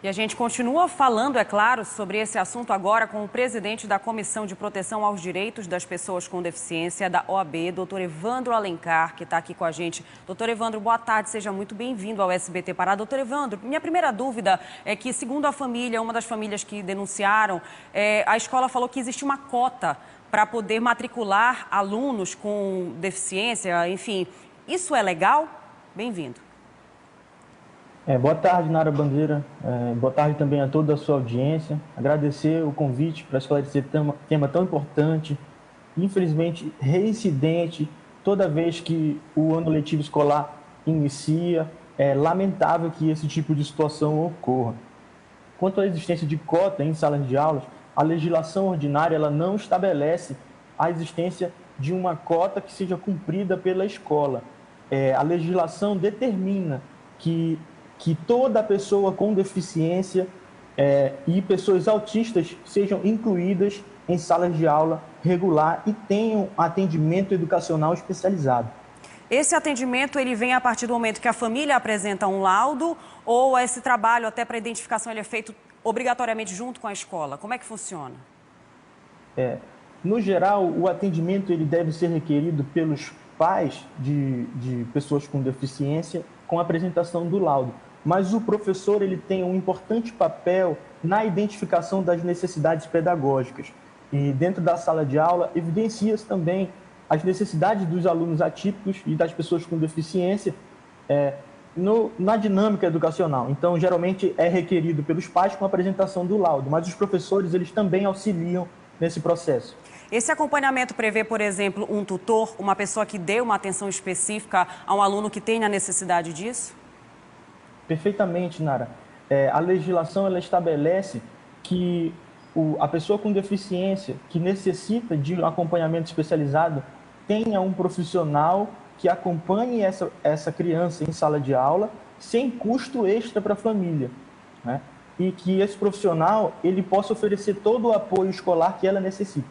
E a gente continua falando, é claro, sobre esse assunto agora com o presidente da Comissão de Proteção aos Direitos das Pessoas com Deficiência da OAB, doutor Evandro Alencar, que está aqui com a gente. Doutor Evandro, boa tarde, seja muito bem-vindo ao SBT Pará. Doutor Evandro, minha primeira dúvida é que, segundo a família, uma das famílias que denunciaram, a escola falou que existe uma cota para poder matricular alunos com deficiência, enfim. Isso é legal? Bem-vindo. Boa tarde, Nara Bandeira. Boa tarde também a toda a sua audiência. Agradecer o convite para esclarecer tema tão importante, infelizmente reincidente toda vez que o ano letivo escolar inicia. É lamentável que esse tipo de situação ocorra. Quanto à existência de cota em salas de aulas, a legislação ordinária ela não estabelece a existência de uma cota que seja cumprida pela escola. A legislação determina que toda pessoa com deficiência e pessoas autistas sejam incluídas em salas de aula regular e tenham atendimento educacional especializado. Esse atendimento ele vem a partir do momento que a família apresenta um laudo ou esse trabalho até para identificação ele é feito obrigatoriamente junto com a escola? Como é que funciona? No geral, o atendimento ele deve ser requerido pelos pais de pessoas com deficiência com a apresentação do laudo. Mas o professor ele tem um importante papel na identificação das necessidades pedagógicas. E dentro da sala de aula, evidencia-se também as necessidades dos alunos atípicos e das pessoas com deficiência na dinâmica educacional. Então, geralmente, é requerido pelos pais com a apresentação do laudo, mas os professores eles também auxiliam nesse processo. Esse acompanhamento prevê, por exemplo, um tutor, uma pessoa que dê uma atenção específica a um aluno que tenha necessidade disso? Perfeitamente, Nara. A legislação ela estabelece que a pessoa com deficiência que necessita de um acompanhamento especializado tenha um profissional que acompanhe essa criança em sala de aula sem custo extra para a família, né? E que esse profissional ele possa oferecer todo o apoio escolar que ela necessita.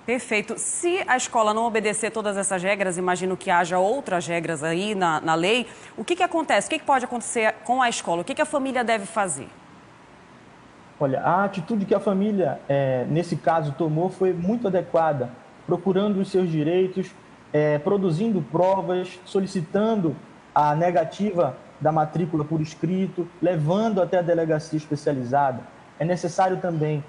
Perfeito. Se a escola não obedecer todas essas regras, imagino que haja outras regras aí na lei, o que acontece? O que pode acontecer com a escola? O que a família deve fazer? Olha, a atitude que a família, nesse caso, tomou foi muito adequada, procurando os seus direitos, produzindo provas, solicitando a negativa da matrícula por escrito, levando até a delegacia especializada. É necessário também,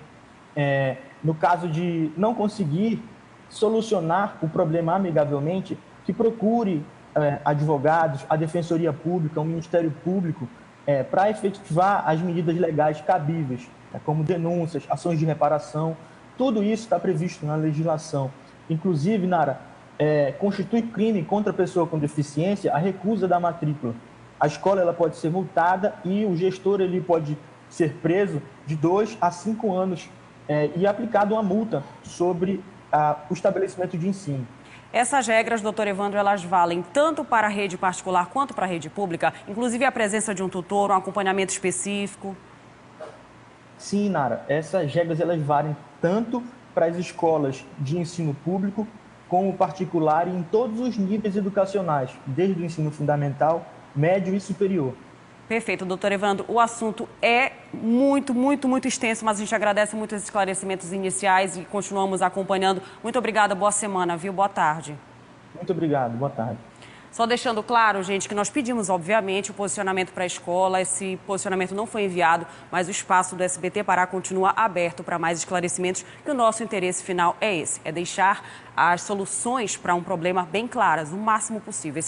no caso de não conseguir solucionar o problema amigavelmente, que procure advogados, a Defensoria Pública, o Ministério Público, para efetivar as medidas legais cabíveis, como denúncias, ações de reparação. Tudo isso está previsto na legislação. Inclusive, Nara, constitui crime contra a pessoa com deficiência a recusa da matrícula. A escola ela pode ser multada e o gestor ele pode ser preso de 2 a 5 anos e aplicado uma multa sobre o estabelecimento de ensino. Essas regras, doutor Evandro, elas valem tanto para a rede particular quanto para a rede pública? Inclusive a presença de um tutor, um acompanhamento específico? Sim, Nara, essas regras elas valem tanto para as escolas de ensino público como particular e em todos os níveis educacionais, desde o ensino fundamental, médio e superior. Perfeito, doutor Evandro. O assunto é muito extenso, mas a gente agradece muito esses esclarecimentos iniciais e continuamos acompanhando. Muito obrigada, boa semana, viu? Boa tarde. Muito obrigado, boa tarde. Só deixando claro, gente, que nós pedimos, obviamente, o posicionamento para a escola. Esse posicionamento não foi enviado, mas o espaço do SBT Pará continua aberto para mais esclarecimentos, que o nosso interesse final é esse, é deixar as soluções para um problema bem claras, o máximo possível.